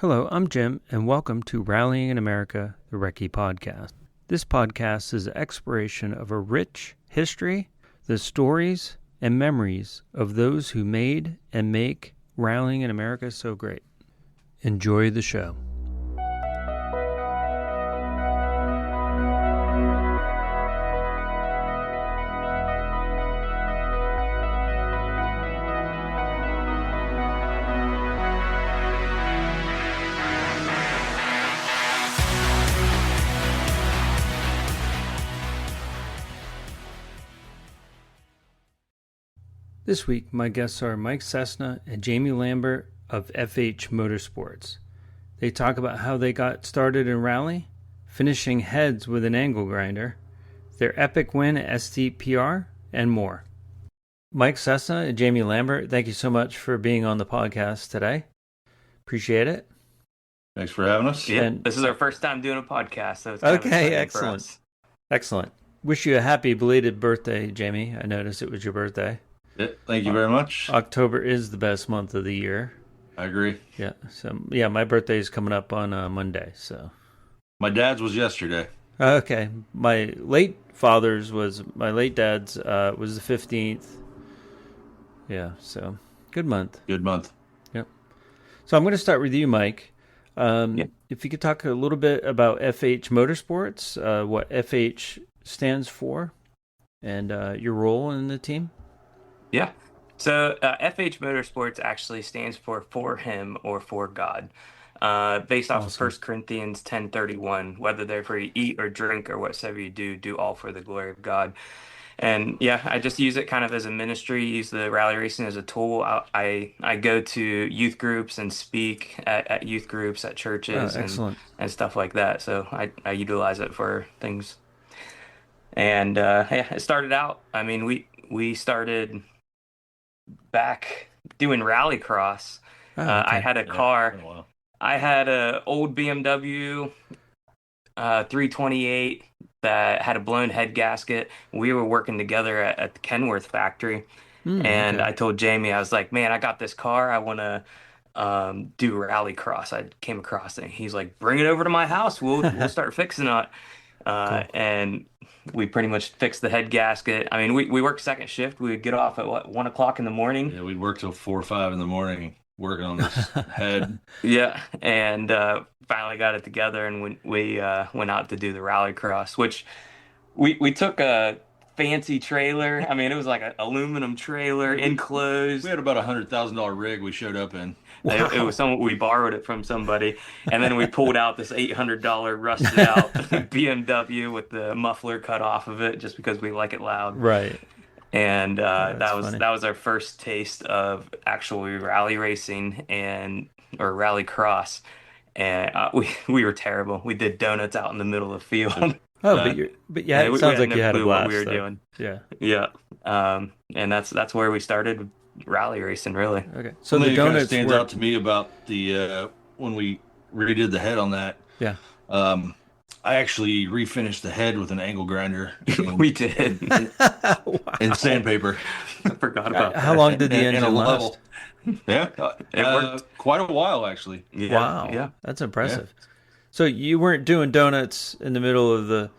Hello, I'm Jim, and welcome to Rallying in America, the Recce Podcast. This podcast is an exploration of a rich history, the stories and memories of those who made and make Rallying in America so great. Enjoy the show. This week, my guests are Mike Cessna and Jamie Lambert of FH Motorsports. They talk about how they got started in rally, finishing heads with an angle grinder, their epic win at STPR, and more. Mike Cessna and Jamie Lambert, thank you so much for being on the podcast today. Appreciate it. Thanks for having us. Yeah, this is our first time doing a podcast, so it's kind of exciting excellent. for us. Excellent. Wish you a happy belated birthday, Jamie. I noticed it was your birthday. Yeah, thank you very much. October is the best month of the year. I agree. Yeah. So my birthday is coming up on Monday. So my dad's was yesterday. Okay. My late dad's was the 15th. Yeah. So good month. Good month. Yep. So I'm going to start with you, Mike. If you could talk a little bit about FH Motorsports, what FH stands for, and your role in the team. Yeah. So FH Motorsports actually stands for him or for God, based off of 1 Corinthians 10:31. Whether therefore you eat or drink or whatsoever you do all for the glory of God. And yeah, I just use it kind of as a ministry, use the rally racing as a tool. I go to youth groups and speak at youth groups, at churches and stuff like that. So I utilize it for things. And it started out, I mean, we started back doing rallycross. Okay. I had a car. I had an old BMW 328 that had a blown head gasket. We were working together at the Kenworth factory, and I told Jamie, I was like, "Man, I got this car. I want to do rallycross." I came across it. And he's like, "Bring it over to my house. We'll start fixing it." Cool. And we pretty much fixed the head gasket. I mean, we worked second shift. We would get off at 1 o'clock in the morning. Yeah, we'd work till 4 or 5 in the morning working on this head. Yeah, and finally got it together, and we went out to do the rallycross, which we took a fancy trailer. I mean, it was like an aluminum trailer enclosed. We had about $100,000 rig we showed up in. Wow. It was we borrowed it from somebody, and then we pulled out this $800 rusted out BMW with the muffler cut off of it just because we like it loud. Right. And that was our first taste of actually rally racing or rallycross, and we were terrible. We did donuts out in the middle of the field. Oh, it sounds like you had a blast. What we were doing. Yeah. And that's where we started rally racing, really. Okay. So the donuts stands out to me about the when we redid the head on that. Yeah. I actually refinished the head with an angle grinder. We did. And sandpaper. I forgot about that. How long did the engine last? Yeah. It worked. Quite a while, actually. Yeah. Wow. Yeah. That's impressive. Yeah. So you weren't doing donuts in the middle of the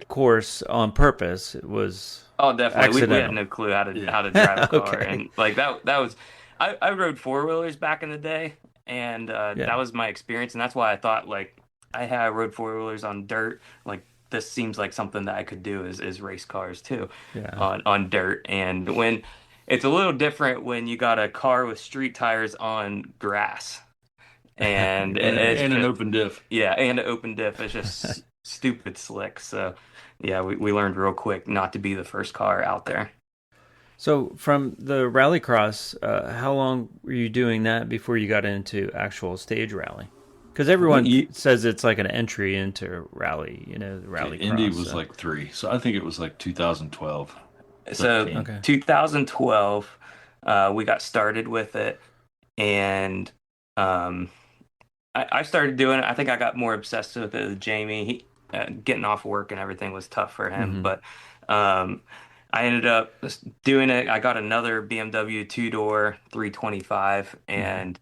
course on purpose. It was definitely. We had no clue how to drive a car. Okay. And like that was I rode four-wheelers back in the day, and that was my experience, and that's why I thought like I rode four-wheelers on dirt. Like this seems like something that I could do is race cars too. Yeah. On dirt. And when it's a little different when you got a car with street tires on grass. And an open diff. Yeah, and an open diff. It's just stupid slick. So, yeah, we learned real quick not to be the first car out there. So, from the rallycross, how long were you doing that before you got into actual stage rally? Because everyone says it's like an entry into rally, the rallycross. Indy was like 3, so I think it was like 2012. So, 2012, we got started with it, and I started doing it. I think I got more obsessed with it with Jamie. Getting off work and everything was tough for him, but I ended up doing it. I got another BMW two-door 325, and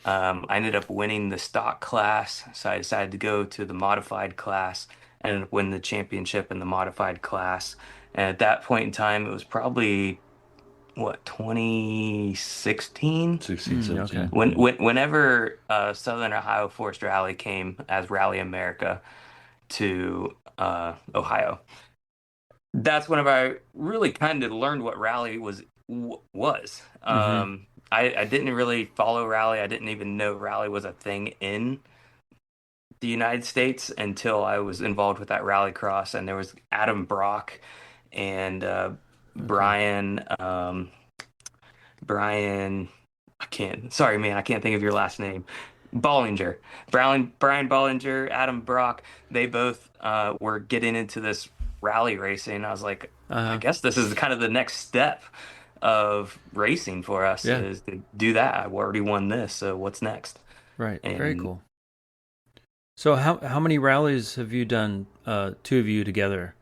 I ended up winning the stock class, so I decided to go to the modified class and ended up winning the championship in the modified class. And at that point in time, it was probably what, 2016? 16, 17. Okay. Yeah. Whenever Southern Ohio Forest Rally came as Rally America to Ohio, that's whenever I really kind of learned what rally was. Mm-hmm. I didn't really follow rally. I didn't even know rally was a thing in the United States until I was involved with that rally cross. And there was Adam Brock and Okay. Brian. Brian, I can't. Sorry, man, I can't think of your last name. Bollinger, Brian Bollinger, Adam Brock. They both were getting into this rally racing. I was like, I Uh-huh. guess this is kind of the next step of racing for us Yeah. is to do that. I've already won this, so what's next? Right. Very And cool. So how many rallies have you done, two of you together,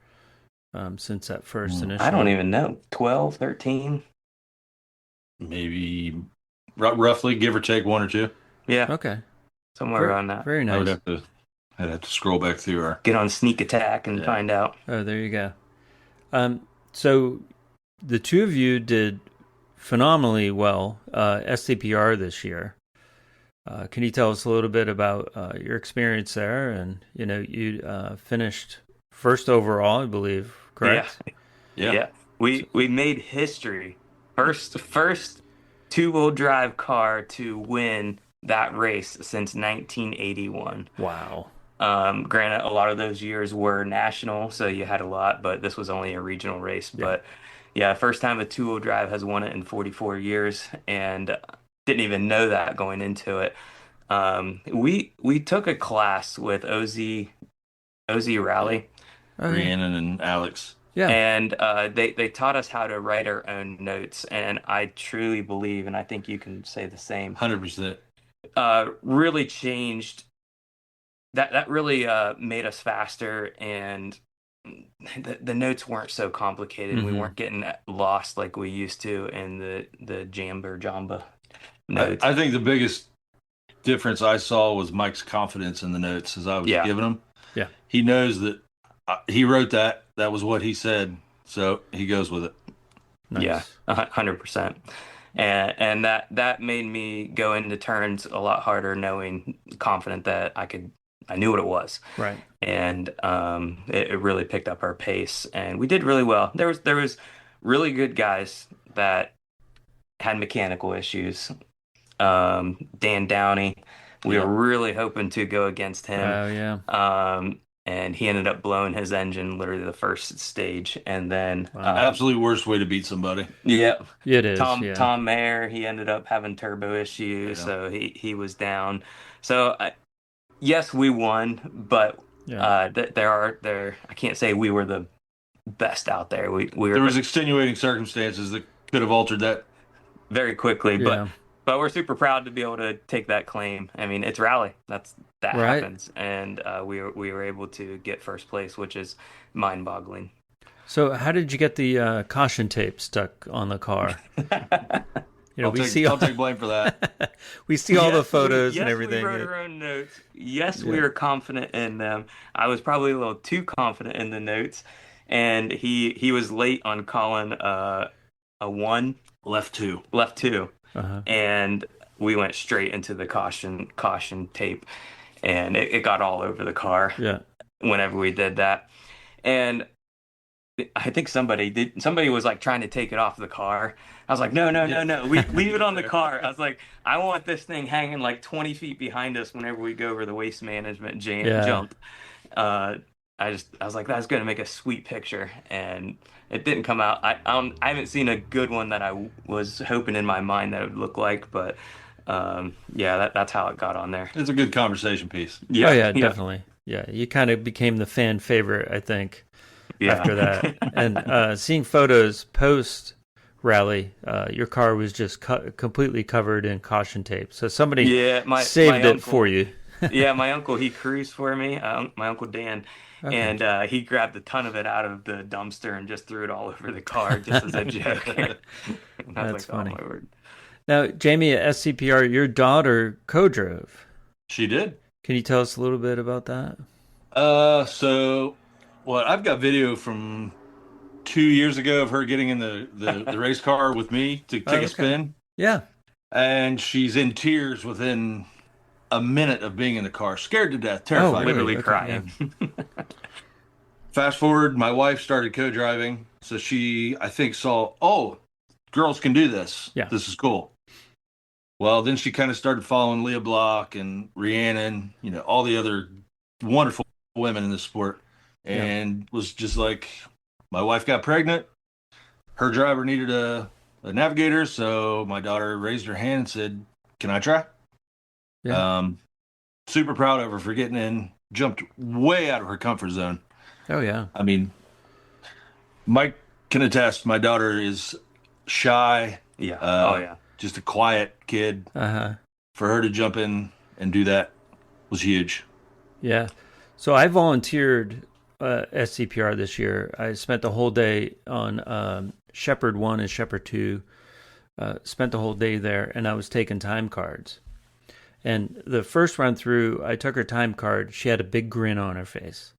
since that first I don't initial? even know, 12, 13. Maybe roughly, give or take one or two. Yeah, Okay. somewhere Very around that. very I would nice. have to I'd have to scroll back through our Get on sneak attack and yeah. find out. Oh, there you go. So the two of you did phenomenally well, STPR this year. Can you tell us a little bit about your experience there? And you finished first overall, I believe, Yeah, correct? Yeah. yeah. We made history. First two-wheel drive car to win that race since 1981. Wow. Granted, a lot of those years were national, so you had a lot, but this was only a regional race. Yeah. But yeah, first time a two-wheel drive has won it in 44 years, and didn't even know that going into it. We took a class with OZ Yeah. Rally. Oh yeah. Rhiannon and Alex. Yeah. And they taught us how to write our own notes, and I truly believe, and I think you can say the same, 100%. really changed that really made us faster, and the notes weren't so complicated. We Mm-hmm. weren't getting lost like we used to in the Jamba I, notes. I think the biggest difference I saw was Mike's confidence in the notes as I was Yeah, giving them. Yeah. He knows that he wrote that. That was what he said. So he goes with it. yeah, Nice. 100%. And that made me go into turns a lot harder, knowing confident that I knew what it was. Right. And it really picked up our pace, and we did really well. There was really good guys that had mechanical issues. Dan Downey, we were Yep. really hoping to go against him, Oh yeah. and he ended up blowing his engine literally the first stage, and then Wow. Absolute worst way to beat somebody. yeah. It is. Tom Yeah. Tom Mayer, he ended up having turbo issues, Yeah. so he was down. So yes, we won, but Yeah. there I can't say we were the best out there. We There were was extenuating circumstances that could have altered that. very quickly, Yeah. but we're super proud to be able to take that claim. I mean, it's rally. That Right. happens, and we were able to get first place, which is mind-boggling. So how did you get the caution tape stuck on the car? We see I'll take blame for that. we see all the Yes, photos yes, and we everything. wrote our own notes. Yes, we Yeah. were confident in them. I was probably a little too confident in the notes, and he was late on calling a one Left two. left two, Uh-huh. and we went straight into the caution tape, and it got all over the car Yeah. whenever we did that. And I think somebody was like trying to take it off the car. I was like, no, no, no, Yeah. no. We leave it on the car. I was like, I want this thing hanging like 20 feet behind us whenever we go over the waste management Yeah. jump. Uh, I was like, that's gonna make a sweet picture, and it didn't come out. I haven't seen a good one that I was hoping in my mind that it would look like, but yeah, that's how it got on there. It's a good conversation piece. Oh yeah, Yeah, definitely. Yeah, you kind of became the fan favorite, I think, after that. yeah. And seeing photos post rally, your car was just completely covered in caution tape. So somebody Yeah, saved my it uncle. for you. Yeah, my uncle, he cruised for me, my uncle Dan, Okay. and he grabbed a ton of it out of the dumpster and just threw it all over the car just as a joke. And I was That's like, oh funny. my word. Now, Jamie, at STPR, your daughter co-drove. She did. Can you tell us a little bit about that? So, well, I've got video from 2 years ago of her getting in the race car with me to Oh, take a okay. spin, Yeah. and she's in tears within a minute of being in the car, scared to death, Oh, terrified. really? Literally Okay, crying. Fast forward, my wife started co-driving, so she, I think, saw, oh, girls can do this. Yeah. This is cool. Well, then she kind of started following Leah Block and Rhiannon, all the other wonderful women in the sport, and was just like, my wife got pregnant. Her driver needed a navigator, so my daughter raised her hand and said, "Can I try?" Yeah. Super proud of her for getting in, jumped way out of her comfort zone. Oh, yeah. I mean, Mike can attest, my daughter is shy, Yeah. Oh yeah. just a quiet kid. Uh-huh. For her to jump in and do that was huge. Yeah. So I volunteered SCPR this year. I spent the whole day on Shepherd 1 and Shepherd 2. Spent the whole day there, and I was taking time cards. And the first run through, I took her time card. She had a big grin on her face.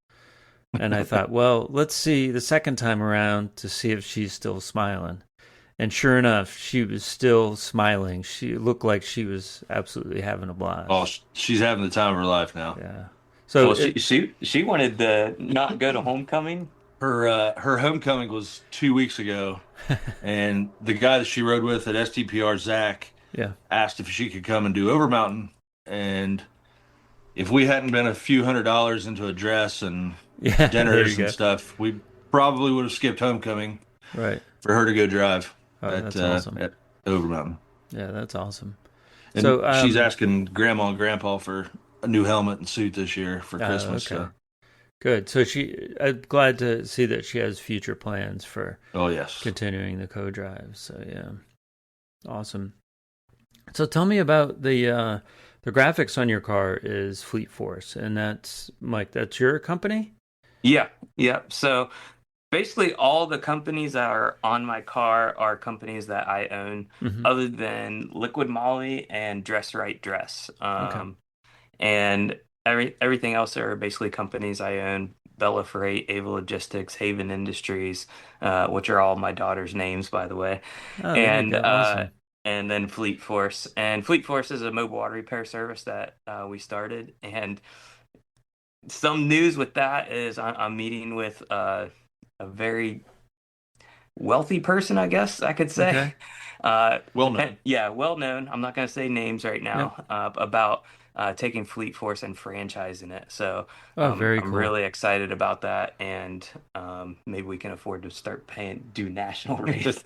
And I thought, well, let's see the second time around to see if she's still smiling. And sure enough, she was still smiling. She looked like she was absolutely having a blast. Oh, she's having the time of her life now. Yeah. So Well, she wanted to not go to homecoming. Her homecoming was 2 weeks ago, and the guy that she rode with at STPR, Zach, asked if she could come and do Overmountain. And if we hadn't been a few $100s into a dress and dinners and stuff, we probably would have skipped homecoming, right, for her to go drive that's awesome. at Overmountain. Yeah, that's awesome. And so she's asking Grandma and Grandpa for a new helmet and suit this year for Christmas. Okay. So. Good. So I'm glad to see that she has future plans for yes, continuing the co-drive. So yeah, awesome. So tell me about the graphics on your car is Fleet Force, and that's Mike. That's your company? Yeah. So basically, all the companies that are on my car are companies that I own, other than Liquid Molly and Dress Right Dress. And everything else are basically companies I own: Bella Freight, Ava Logistics, Haven Industries, which are all my daughter's names, by the way. Oh, And awesome. and then Fleet Force. And Fleet Force is a mobile auto repair service that we started. And some news with that is I'm meeting with a very wealthy person, I guess I could say. Okay. Well known. Yeah, well known. I'm not going to say names right now. About taking Fleet Force and franchising it. So very I'm cool. really excited about that, and maybe we can afford to start do national race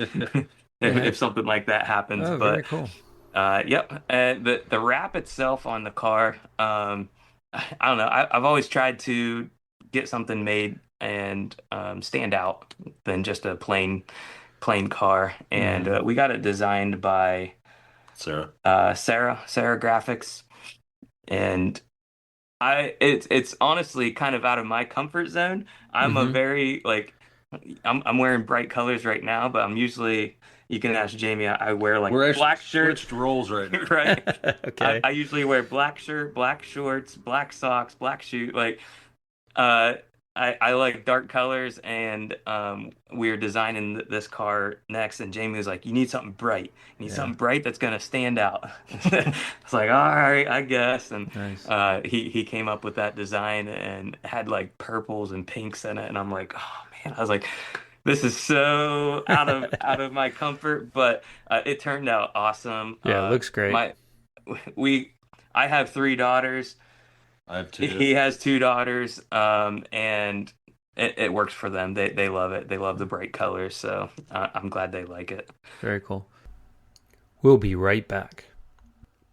if something like that happens. Oh, but very cool. Yep. The wrap itself on the car, I don't know. I've always tried to get something made and stand out than just a plain car. And we got it designed by Sarah Graphics. And it's honestly kind of out of my comfort zone. I'm a very I'm wearing bright colors right now, but I'm usually, you can ask Jamie, I wear black shirts. Switched roles right now. Right. Okay. I usually wear black shirt, black shorts, black socks, black shoe. I like dark colors, and we were designing this car next, and Jamie was like, "You need something bright. You need something bright that's gonna stand out." It's like, all right, I guess. And nice. He came up with that design and had purples and pinks in it, and I'm like, oh man, I was like, this is so out of my comfort, but it turned out awesome. Yeah, it looks great. I have 3 daughters. I have 2. He has 2 daughters, and it works for them. They love it. They love the bright colors, so I'm glad they like it. Very cool. We'll be right back.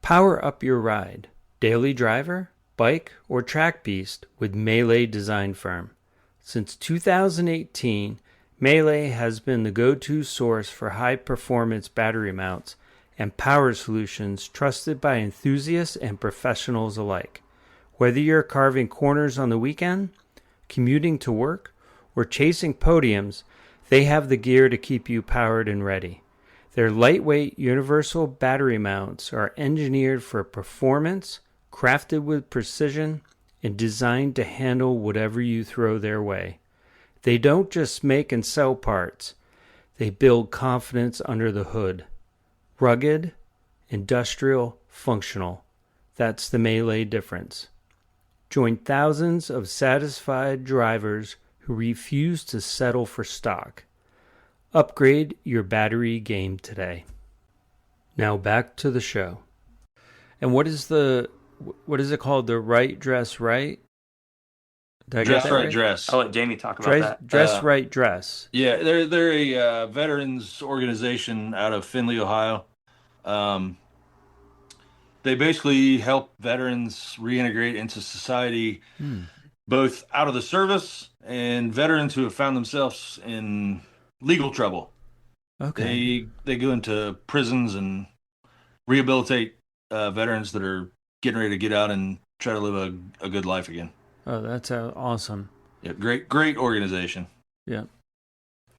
Power up your ride. Daily driver, bike, or track beast with Melee Design Firm. Since 2018, Melee has been the go-to source for high-performance battery mounts and power solutions trusted by enthusiasts and professionals alike. Whether you're carving corners on the weekend, commuting to work, or chasing podiums, they have the gear to keep you powered and ready. Their lightweight universal battery mounts are engineered for performance, crafted with precision, and designed to handle whatever you throw their way. They don't just make and sell parts, they build confidence under the hood. Rugged, industrial, functional. That's the Melee difference. Join thousands of satisfied drivers who refuse to settle for stock. Upgrade your battery game today. Now back to the show. And what is it called? The right dress right? Did I get Dress that right right? dress. I'll let Jamie talk about that. Dress right dress. Yeah, they're a veterans organization out of Findlay, Ohio. They basically help veterans reintegrate into society, both out of the service and veterans who have found themselves in legal trouble. Okay. They go into prisons and rehabilitate veterans that are getting ready to get out and try to live a good life again. Oh, that's awesome. Yeah, great organization. Yeah.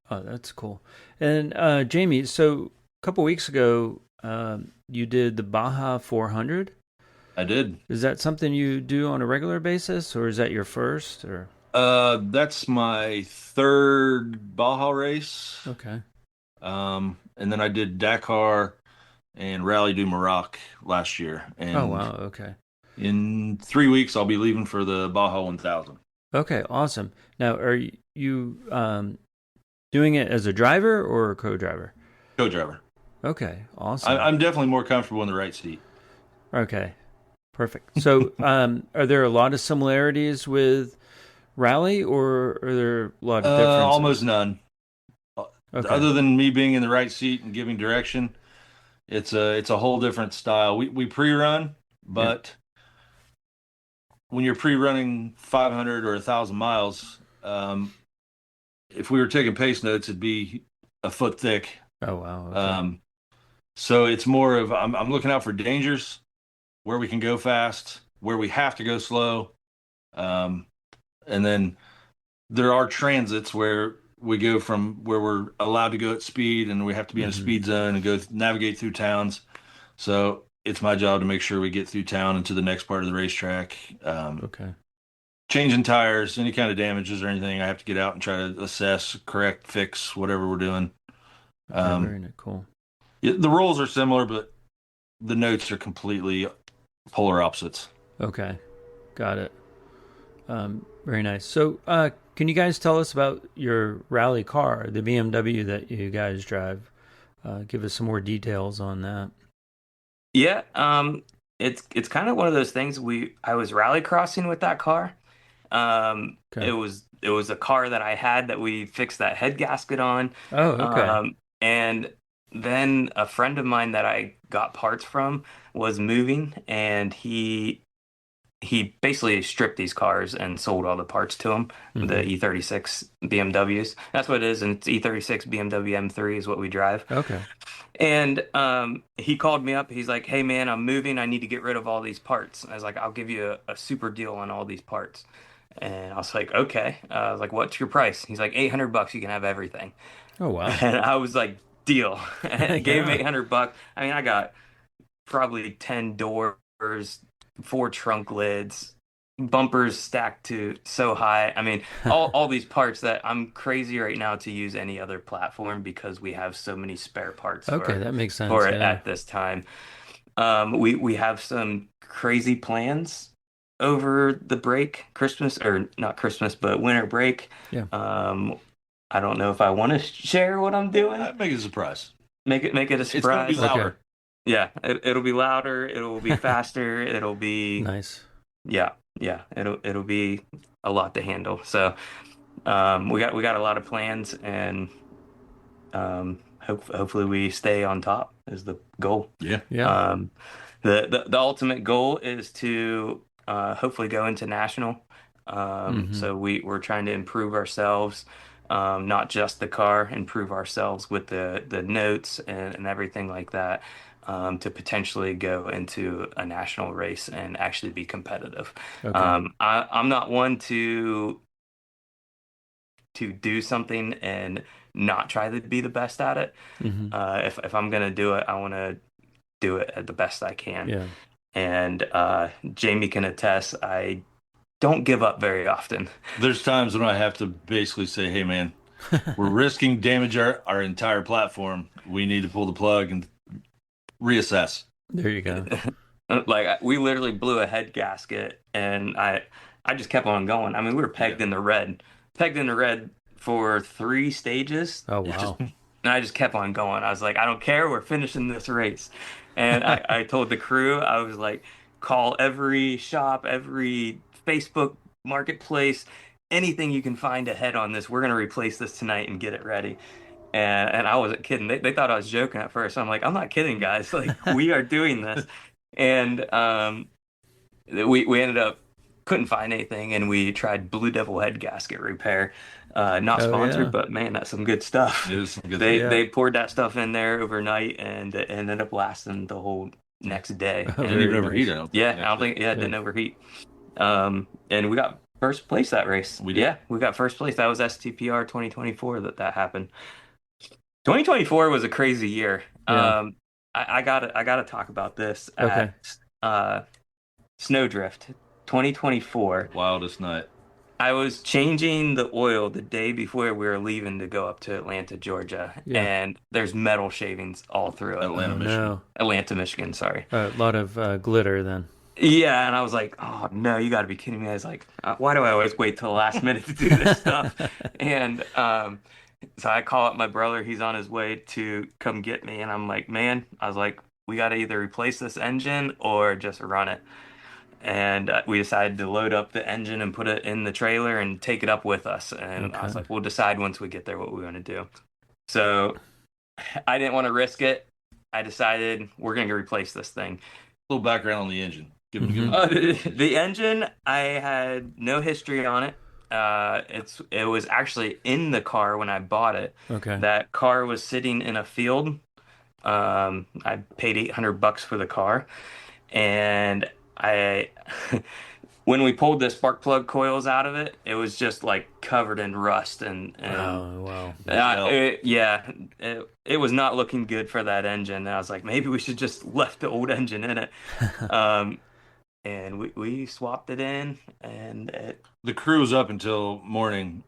Oh, that's cool. And Jamie, so a couple weeks ago, you did the Baja 400. I did. Is that something you do on a regular basis, or is that your first? Or That's my third Baja race. okay. And then I did Dakar and Rally du Maroc last year. And Oh wow. Okay. in 3 weeks, I'll be leaving for the Baja 1000. Okay. Awesome. Now, are you doing it as a driver or a co-driver? Co-driver. Okay. Awesome. I'm definitely more comfortable in the right seat. Okay. Perfect. So, are there a lot of similarities with Rally, or are there a lot of differences? Almost none. Okay. Other than me being in the right seat and giving direction, it's a whole different style. We pre-run, but when you're pre-running 500 or 1,000 miles, if we were taking pace notes, it'd be a foot thick. Oh wow. Okay. So it's more of I'm looking out for dangers, where we can go fast, where we have to go slow, and then there are transits where we go from where we're allowed to go at speed and we have to be in a speed zone and go navigate through towns. So it's my job to make sure we get through town and to the next part of the racetrack. Okay. Changing tires, any kind of damages or anything, I have to get out and try to assess, correct, fix whatever we're doing. Okay, very cool. Yeah, the rules are similar, but the notes are completely polar opposites. Okay, got it. Very nice. So, can you guys tell us about your rally car, the BMW that you guys drive? Give us some more details on that. Yeah, it's kind of one of those things. I was rally crossing with that car. Okay. It was a car that I had that we fixed that head gasket on. Oh, okay. And then a friend of mine that I got parts from was moving, and he basically stripped these cars and sold all the parts to them. The E36 BMWs. That's what it is, and it's E36 BMW M3 is what we drive. Okay. And he called me up. He's like, "Hey man, I'm moving. I need to get rid of all these parts." I was like, "I'll give you a super deal on all these parts." And I was like, "Okay." I was like, "What's your price?" He's like, $800. You can have everything. Oh wow. And I was like, "Deal." And I gave him Yeah. $800. I mean, I got probably 10 doors, 4 trunk lids, bumpers stacked to so high. I mean, all these parts that I'm crazy right now to use any other platform because we have so many spare parts Okay, that makes sense. for it Yeah. at this time. We have some crazy plans over the break, Christmas, or not Christmas, but winter break. Yeah. I don't know if I want to share what I'm doing. Make it a surprise. Make it a It's going to surprise. be louder. Okay. Yeah, it'll be louder. It'll be faster. It'll be Nice. yeah. It'll be a lot to handle. So we got a lot of plans, and hopefully we stay on top is the goal. Yeah. Yeah. The ultimate goal is to hopefully go into national. So we're trying to improve ourselves, not just the car, improve ourselves with the notes and everything like that, to potentially go into a national race and actually be competitive. Okay. I'm not one to do something and not try to be the best at it. Mm-hmm. If I'm gonna do it, I want to do it at the best I can. Yeah. And Jamie can attest, I don't give up very often. There's times when I have to basically say, hey, man, we're risking damage our entire platform. We need to pull the plug and reassess. There you go. Like we literally blew a head gasket, and I just kept on going. I mean, we were pegged in the red for 3 stages. Oh, wow. And I just kept on going. I was like, I don't care. We're finishing this race. And I told the crew, I was like, call every shop, every Facebook marketplace, anything you can find ahead on this. We're going to replace this tonight and get it ready. And I wasn't kidding. They thought I was joking at first. I'm like, I'm not kidding, guys. Like, we are doing this. And we ended up couldn't find anything, and we tried Blue Devil head gasket repair. Not sponsored, yeah. but man, that's some good stuff. It is some good They poured that stuff in there overnight, and it ended up lasting the whole next day. Oh, It And didn't even very overheat, nice. I don't yeah, think. I don't think it didn't overheat. And we got first place that race. We did. Yeah, we got first place. That was STPR 2024 that happened. 2024 was a crazy year. Yeah. I gotta talk about this Okay. at Snowdrift 2024. Wildest night. I was changing the oil the day before we were leaving to go up to Atlanta, Georgia, Yeah. and there's metal shavings all through it. Atlanta, Oh, Michigan. no. Atlanta, Michigan, sorry. A lot of glitter then. Yeah, and I was like, oh no, you got to be kidding me. I was like, why do I always wait till the last minute to do this stuff? And so I call up my brother. He's on his way to come get me, and I'm like, man, I was like, we got to either replace this engine or just run it. And we decided to load up the engine and put it in the trailer and take it up with us. And I was Okay. like, we'll decide once we get there what we want to do. So I didn't want to risk it. I decided we're going to replace this thing. A little background on the engine. Give him The engine, I had no history on it. It was actually in the car when I bought it. Okay. That car was sitting in a field. I paid $800 for the car, and I when we pulled the spark plug coils out of it, it was just like covered in rust and Oh, wow. it was not looking good for that engine. And I was like, maybe we should just left the old engine in it. And we swapped it in, and The crew was up until morning,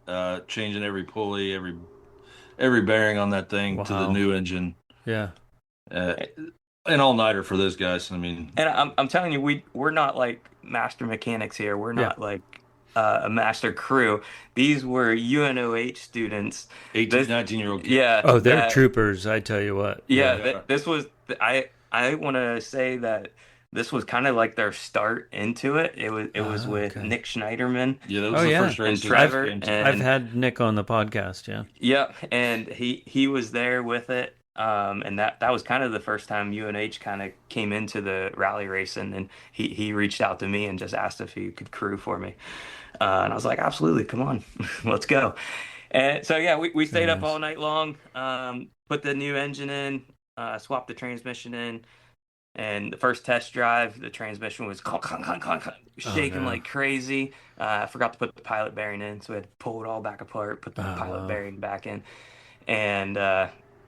changing every pulley, every bearing on that thing to the Wow. new engine. Yeah. An all-nighter for those guys. I mean, and I'm telling you, we're not like master mechanics here. We're not like a master crew. These were UNOH students. 18, 19-year-old kids. Yeah. Oh, they're troopers, I tell you what. Yeah, this was I want to say that this was kind of like their start into it. It was with okay. Nick Schneiderman. Yeah, that was the first race. And Trevor. I've had Nick on the podcast, yeah. Yep, and he was there with it. And that was kind of the first time UNH kind of came into the rally racing, and he reached out to me and just asked if he could crew for me. And I was like, absolutely, come on, let's go. And so yeah, we stayed up all night long, put the new engine in, swapped the transmission in, and the first test drive, the transmission was shaking like crazy. I forgot to put the pilot bearing in, so we had to pull it all back apart, put the pilot bearing back in, and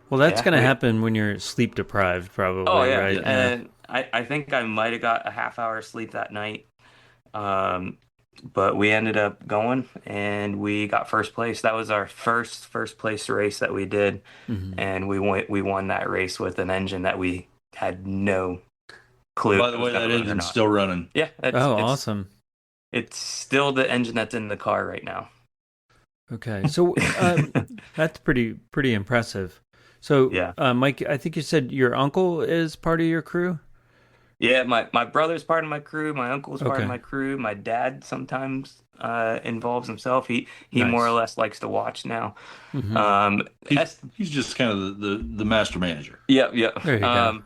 well, that's going to happen when you're sleep deprived, probably, right? And I think I might have got a half-hour sleep that night. But we ended up going, and we got first place. That was our first place race that we did, and we won that race with an engine that we had no clue. By the way, that engine's still running. Yeah. Awesome. It's still the engine that's in the car right now. Okay, so that's pretty impressive. So, Yeah. Mike, I think you said your uncle is part of your crew? Yeah, my brother's part of my crew. My uncle's part Okay. of my crew. My dad sometimes involves himself. He Nice. more or less likes to watch now. He's just kind of the master manager. Yeah. There you go.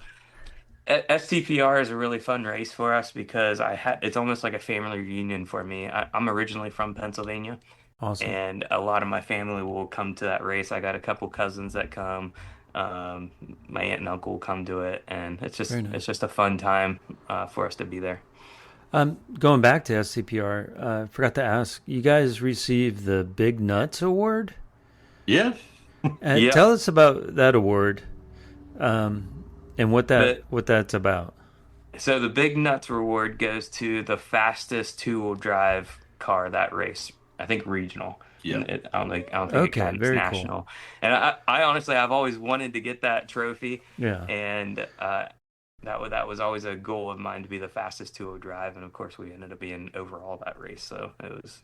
STPR is a really fun race for us because it's almost like a family reunion for me. I'm originally from Pennsylvania, Awesome. and a lot of my family will come to that race. I got a couple cousins that come. My aunt and uncle will come to it, and it's just Very nice. it's just a fun time for us to be there. Going back to SCPR, I forgot to ask, you guys received the Big Nuts Award? Yeah. Yep. Tell us about that award, and The what that's about. So the big nuts reward goes to the fastest two-wheel drive car that race. I think regional. Yeah. I don't think it Okay, counts very cool. national. And I honestly, I've always wanted to get that trophy, Yeah. and that was always a goal of mine to be the fastest two-wheel drive. And of course, we ended up being overall that race, so it was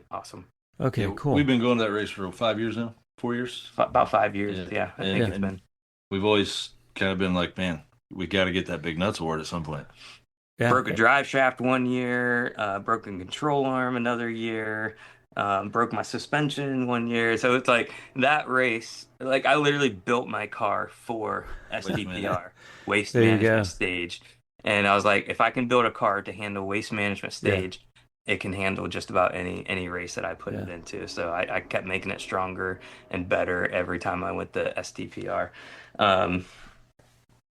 awesome. Okay, Yeah, cool. we've been going to that race for 5 years now, 4 years. About 5 years, Yeah, yeah, I think and Yeah. it's been. we've always kind of been like, man, we got to get that big nuts award at some point. Yeah. Broke a drive shaft one year, broken control arm another year, broke my suspension one year. So it's like that race, like I literally built my car for Waste management. STPR, waste There you management go. stage. And I was like, if I can build a car to handle waste management Yeah. stage, it can handle just about any race that I put Yeah. it into. So I kept making it stronger and better every time I went to STPR. Um,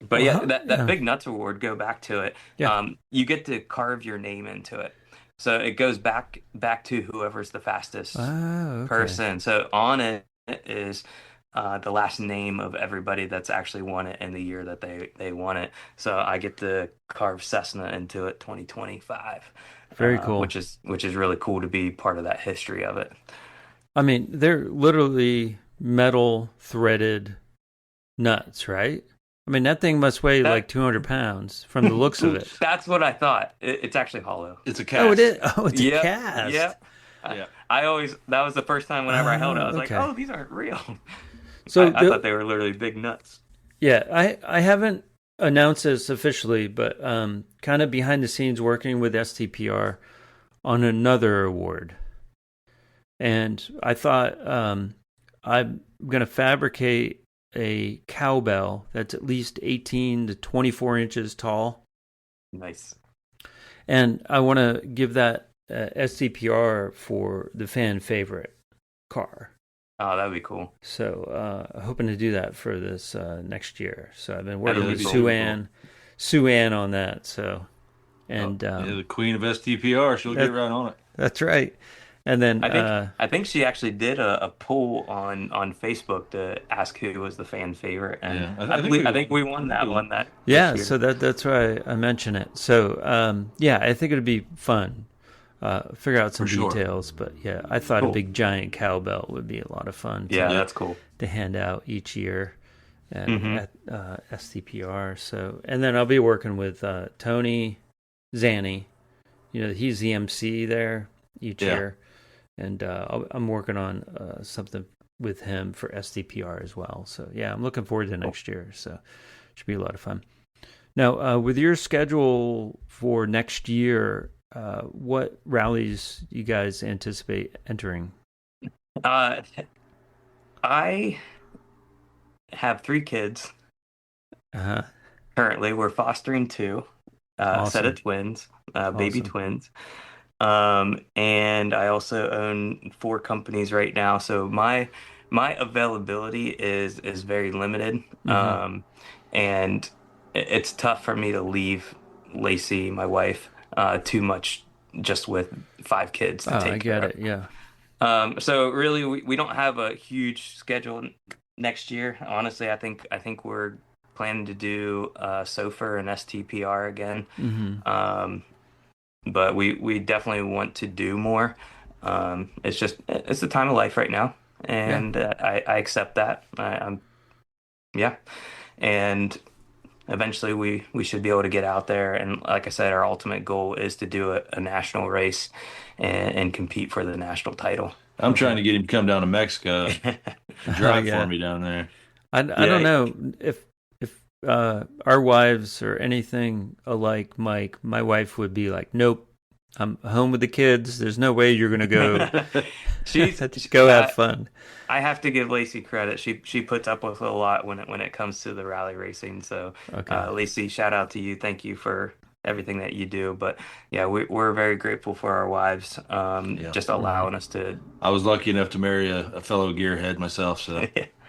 but Well, yeah, that yeah. big nuts award, go back to it. Yeah. You get to carve your name into it. So it goes back to whoever's the fastest Oh, okay. person. So on it is the last name of everybody that's actually won it in the year that they won it. So I get to carve Cessna into it 2025, Very cool. which is really cool to be part of that history of it. I mean, they're literally metal threaded nuts, right? I mean, that thing must weigh like That 200 pounds from the looks of it. that's what I thought. It's actually hollow. It's a Oh, it cast. is. Oh, it's a Yep, cast. yep. Yeah. I always that was the first time whenever I held it, I was like, Okay. oh, these aren't real. So, I thought they were literally big nuts. yeah, I haven't announced this officially, but kind of behind the scenes working with STPR on another award. And I thought I'm going to fabricate a cowbell that's at least 18 to 24 inches tall. Nice. And I want to give that SCPR for the fan favorite car. Oh, that would be cool. So hoping to do that for this next year. So I've been That'd working be with cool. Sue Ann on that. So, and Yeah, the queen of STPR. She'll get right on it. that's right. And then I think she actually did a poll on Facebook to ask who was the fan favorite, and Yeah, I think we won that one that yeah, this year. so that's why I mention it. So yeah, I think it'd be fun. Figure out some For sure. details, but yeah, I thought a Cool. big giant cowbell would be a lot of fun Yeah, Yeah. that's cool. to hand out each year Mhm. at STPR. So, and then I'll be working with Tony Zanny. You know, he's the MC there each Yeah. year, and I'm working on something with him for STPR as well. So yeah, I'm looking forward to next year. So should be a lot of fun. Now, with your schedule for next year, what rallies you guys anticipate entering? Uh, I have 3 kids Uh-huh. currently. We're fostering 2, set Awesome. of twins, baby Awesome. twins. And I also own 4 companies right now. So my availability is very limited. Mhm. And it's tough for me to leave Lacey, my wife, too much just with 5 kids to Oh, I take care get of. it. Yeah. So really we don't have a huge schedule next year. Honestly, I think we're planning to do SOFR and STPR again. Hmm. But we definitely want to do more. It's the time of life right now, Yeah. and I accept that. I'm yeah, and eventually we should be able to get out there. And like I said, our ultimate goal is to do a national race and compete for the national title. I'm trying to get him to come down to Mexico and drive Yeah. for me down there. I don't know if our wives are anything alike, Mike. My wife would be like, "Nope, I'm home with the kids. There's no way you're gonna go. Just go have fun." I have to give Lacey credit. She puts up with a lot when it comes to the rally racing. So, Okay. Lacey, shout out to you. Thank you for everything that you do. But yeah, we're very grateful for our wives, Yeah. just allowing us to. I was lucky enough to marry a fellow gearhead myself, so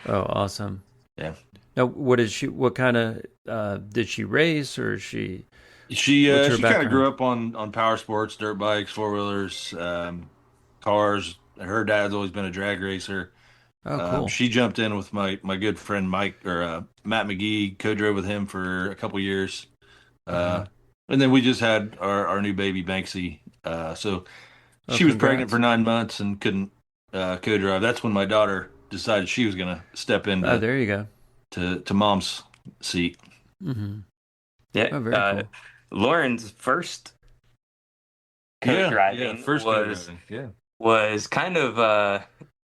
Oh, awesome. yeah. Now, what is she? What kind of did she race, or is she? She What's her she kind of background? grew up on power sports, dirt bikes, four wheelers, cars. Her dad's always been a drag racer, Oh, cool. She jumped in with my good friend Matt McGee, co-drove with him for a couple years. Uh-huh. And then we just had our new baby Banksy. So Oh, she was pregnant congrats. for 9 months and couldn't co-drive. That's when my daughter decided she was going to step Oh, into there you go. to mom's seat. Mm-hmm. Yeah. Oh, very cool. Lauren's first Yeah, co-driving first was co-driving. Yeah, was kind of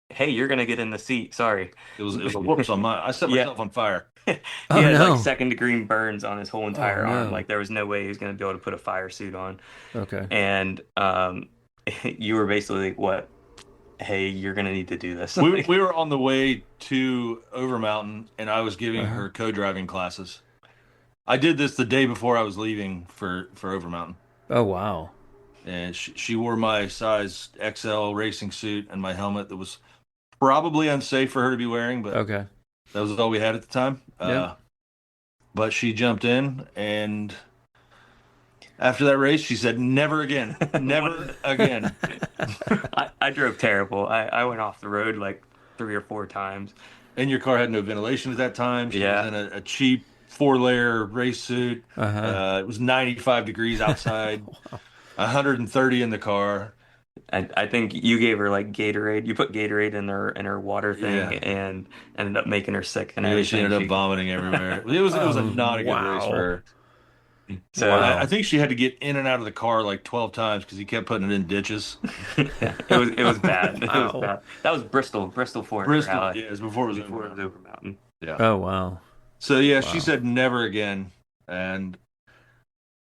hey, you're gonna get in the seat. Sorry. it was a whoops on my. I set Yeah. myself on fire. He Oh, had like no. second-degree burns on his whole entire arm. no. Like there was no way he was gonna be able to put a fire suit on. Okay. And you were basically like, what? Hey, you're gonna need to do this. We were on the way to Overmountain, and I was giving Uh-huh. her co-driving classes. I did this the day before I was leaving for Overmountain, Oh, wow. and she wore my size XL racing suit and my helmet that was probably unsafe for her to be wearing, but Okay. that was all we had at the time. Yep. But she jumped in, and after that race, she said, "Never again, never again." I drove terrible. I went off the road like 3 or 4 times. And your car had no ventilation at that time. She was Yeah. in a cheap 4-layer race suit. Uh-huh. It was 95 degrees outside, Wow. 130 in the car. I think you gave her like Gatorade. You put Gatorade in her water thing Yeah. and ended up making her sick and Yeah, everything. she ended up vomiting everywhere. It was Oh, not a good race wow. for her. So Wow. I think she had to get in and out of the car like 12 times because he kept putting it in ditches. it was bad. It was Wow. bad. That was Bristol Ford Bristol, Rally yeah, it was before it was before it was over. over Mountain. Yeah. Oh, wow. So yeah, Wow. she said never again. And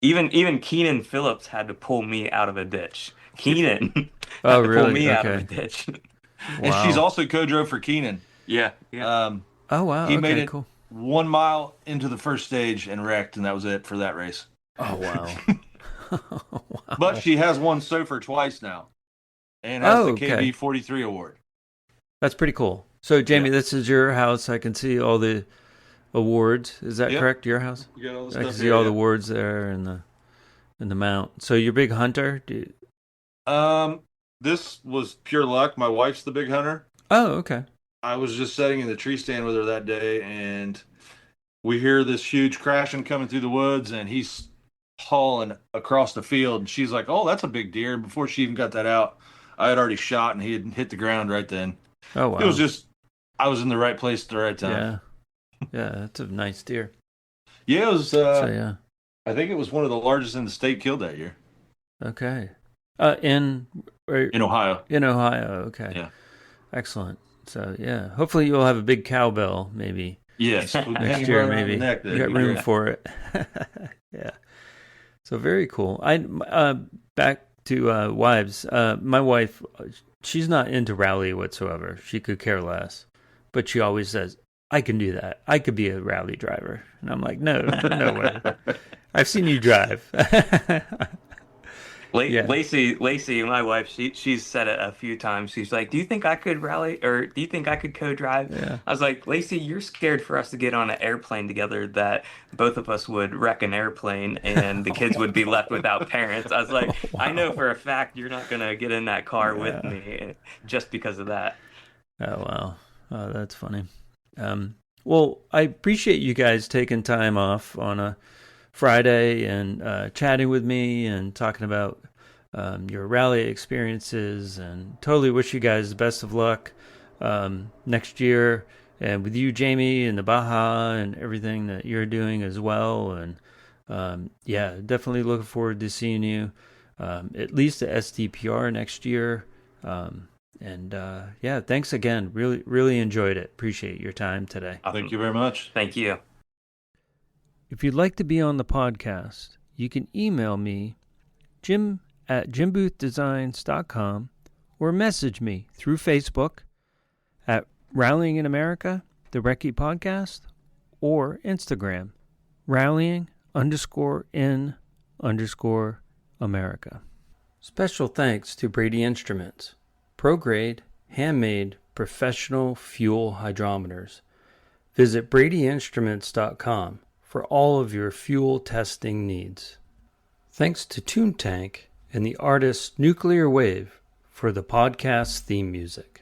Even Keenan Phillips had to pull me out of a ditch. Keenan had Oh, to pull really? me out of a Okay. ditch. and she's Wow. also co-drove for Keenan. Yeah. Oh, wow. He made Okay, it cool. 1 mile into the first stage and wrecked, and that was it for that race. Oh, wow. Wow. But she has won SOFR twice now, and has the okay. KB 43 award. That's pretty cool. So, Jamie, Yeah. this is your house. I can see all the awards. Is that Yep. correct? Your house? You got all the I can stuff see here, all yeah. the awards there and the mount. So, you're a big hunter? This was pure luck. My wife's the big hunter. Oh, okay. I was just sitting in the tree stand with her that day, and we hear this huge crashing coming through the woods, and he's hauling across the field. And she's like, "Oh, that's a big deer." Before she even got that out, I had already shot, and he had hit the ground right then. Oh, wow. It was just, I was in the right place at the right time. Yeah. Yeah, that's a nice deer. Yeah, it was. So, yeah. I think it was one of the largest in the state killed that year Okay. In in Ohio. Ohio. Okay. Yeah. Excellent. So, yeah. Hopefully, you'll have a big cowbell maybe Yes, next year, maybe. You got room for it. Yeah. So very cool. Back to wives. My wife, she's not into rally whatsoever. She could care less, but she always says, "I can do that. I could be a rally driver." And I'm like, "No, no way. I've seen you drive." Yeah. Lacey, my wife, she's said it a few times. She's like, "Do you think I could rally, or do you think I could co-drive?" Yeah. I was like, "Lacey, you're scared for us to get on an airplane together that both of us would wreck an airplane and the kids would be left without parents." I was like, Wow. "I know for a fact you're not gonna get in that car with Yeah. me just because of that." Oh, wow. Oh, that's funny. Well, I appreciate you guys taking time off on a Friday and chatting with me and talking about your rally experiences, and totally wish you guys the best of luck next year, and with you, Jamie, and the Baja and everything that you're doing as well. And yeah, definitely looking forward to seeing you at least at STPR next year. Yeah, thanks again. Really, really enjoyed it. Appreciate your time today. Thank you very much. Thank you. If you'd like to be on the podcast, you can email me, jim@jimboothdesigns.com, or message me through Facebook at Rallying in America, the Recce Podcast, or Instagram, rallying_in_America. Special thanks to Brady Instruments, pro-grade, handmade, professional fuel hydrometers. Visit bradyinstruments.com for all of your fuel testing needs. Thanks to Toontank and the artist Nuclear Wave for the podcast theme music.